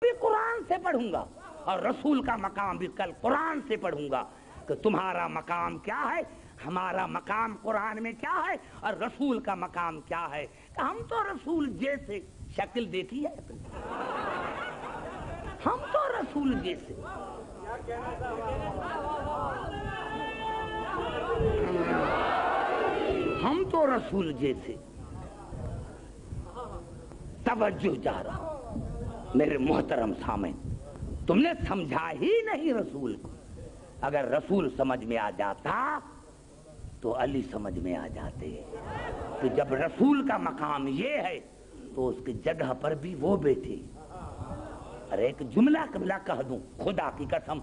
بھی قرآن سے پڑھوں گا اور رسول کا مقام بھی کل قرآن سے پڑھوں گا کہ تمہارا مقام کیا ہے، ہمارا مقام قرآن میں کیا ہے اور رسول کا مقام کیا ہے. کہ ہم تو رسول جیسے شکل دیکھی ہے، ہم تو رسول جیسے. ہم تو رسول جیسے. توجہ جا رہا میرے محترم سامعین، تم نے سمجھا ہی نہیں رسول کو. اگر رسول سمجھ میں آ جاتا تو علی سمجھ میں آ جاتے. کہ جب رسول کا مقام یہ ہے تو اس کی جگہ پر بھی وہ بیٹھے. ارے ایک جملہ قبلہ کہہ دوں خدا کی قسم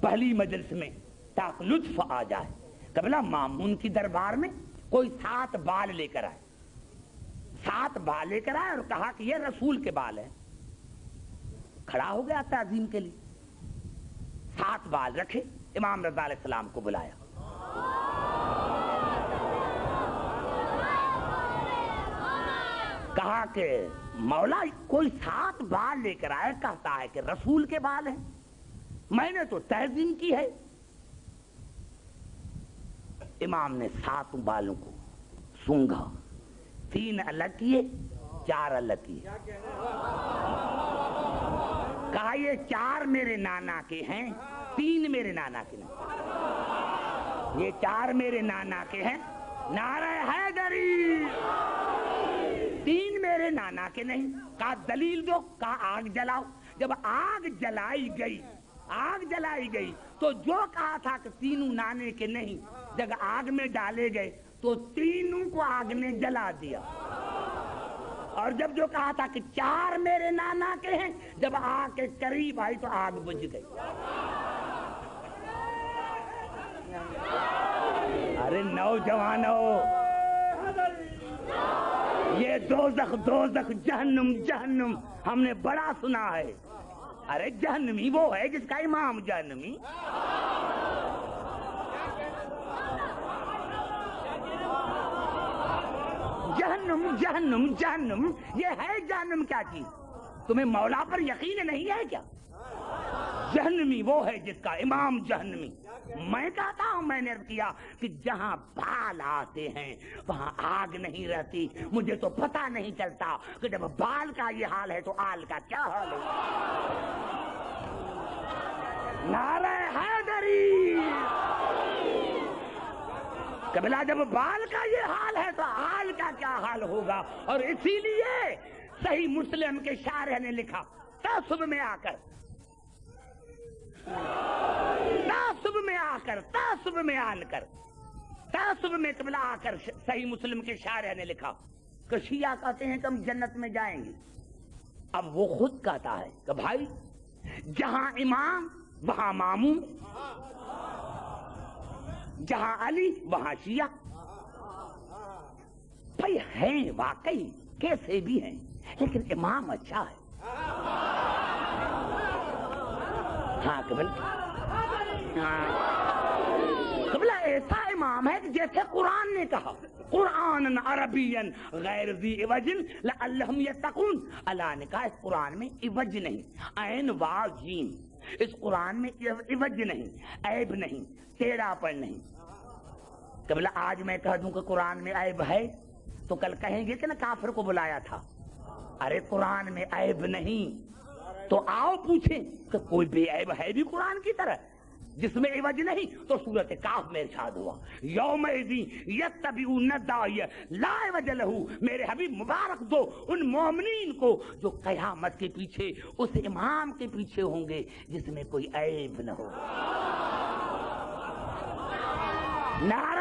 پہلی مجلس میں تاکہ لطف آ جائے. قبلہ مامون کی دربار میں کوئی 7 بال لے کر آئے، 7 بال لے کر آئے اور کہا کہ یہ رسول کے بال ہیں. کھڑا ہو گیا تعظیم کے لیے. 7 بال رکھے، امام رضا علیہ السلام کو بلایا. کہا کہ مولا کوئی 7 بال لے کر آئے، کہتا ہے کہ رسول کے بال ہیں. میں نے تو تعظیم کی ہے. امام نے 7 بالوں کو سونگھا، 3 الگ کیے، 4 الگ کیے. کہا یہ 4 میرے نانا کے ہیں، 3 میرے نانا کے نہیں. یہ 4 میرے نانا کے ہیں، نعرہ حیدری. 3 میرے نانا کے نہیں. کہا دلیل دو. کہا آگ جلاؤ. جب آگ جلائی گئی تو جو کہا تھا کہ 3 نانے کے نہیں، جب آگ میں ڈالے گئے تو 3 کو آگ نے جلا دیا. اور جب جو کہا تھا کہ 4 میرے نانا کے ہیں، جب آگ کے قریب آئی تو آگ بجھ گئی. ارے نوجوانوں، یہ دوزخ جہنم ہم نے بڑا سنا ہے. ارے جہنمی وہ ہے جس کا امام جہنمی. جہنم یہ ہے جہنم کیا چیز؟ تمہیں مولا پر یقین نہیں ہے کیا؟ جہنمی وہ ہے جس کا امام جہنمی. میں کہتا ہوں، میں نے کیا کہ جہاں بال آتے ہیں وہاں آگ نہیں رہتی. مجھے تو پتہ نہیں چلتا کہ جب بال کا یہ حال ہے تو آل کا کیا حال ہے. نعرہ حیدری. قبلہ جب بال کا یہ حال ہے تو آل کا کیا حال ہوگا. اور اسی لیے صحیح مسلم کے شارح نے لکھا تعصب میں آ کر قبلہ آ کر صحیح مسلم کے شارح نے لکھا کہ شیعہ کہتے ہیں کہ ہم جنت میں جائیں گے. اب وہ خود کہتا ہے کہ بھائی جہاں امام وہاں مامون، جہاں علی وہاں شیعہ. بھائی ہیں واقعی کیسے بھی ہیں، لیکن امام اچھا ہے. ہاں قبلہ ایسا امام ہے کہ جیسے قرآن نے کہا قرآن عربین غیر ذی عوج لعلہم یتقون. اللہ نے کہا اس قرآن میں عوج نہیں، عین واو جیم. اس قرآن میں عوج نہیں، عیب نہیں، ٹیڑھا پن نہیں. قبلہ آج میں کہہ دوں کہ قرآن میں عیب ہے تو کل کہیں گے کہ نہ کافر کو بلایا تھا. ارے قرآن میں عیب نہیں تو آؤ پوچھیں کہ کوئی بے عیب ہے بھی قرآن کی طرح جس میں عوج نہیں. تو سورۃ کاف میں ارشاد ہوا یومئذ یتبعون الداعی لا عوج لہ. میرے حبیب مبارک دو ان مومنین کو جو قیامت کے پیچھے اس امام کے پیچھے ہوں گے جس میں کوئی عیب نہ ہو. نعرہ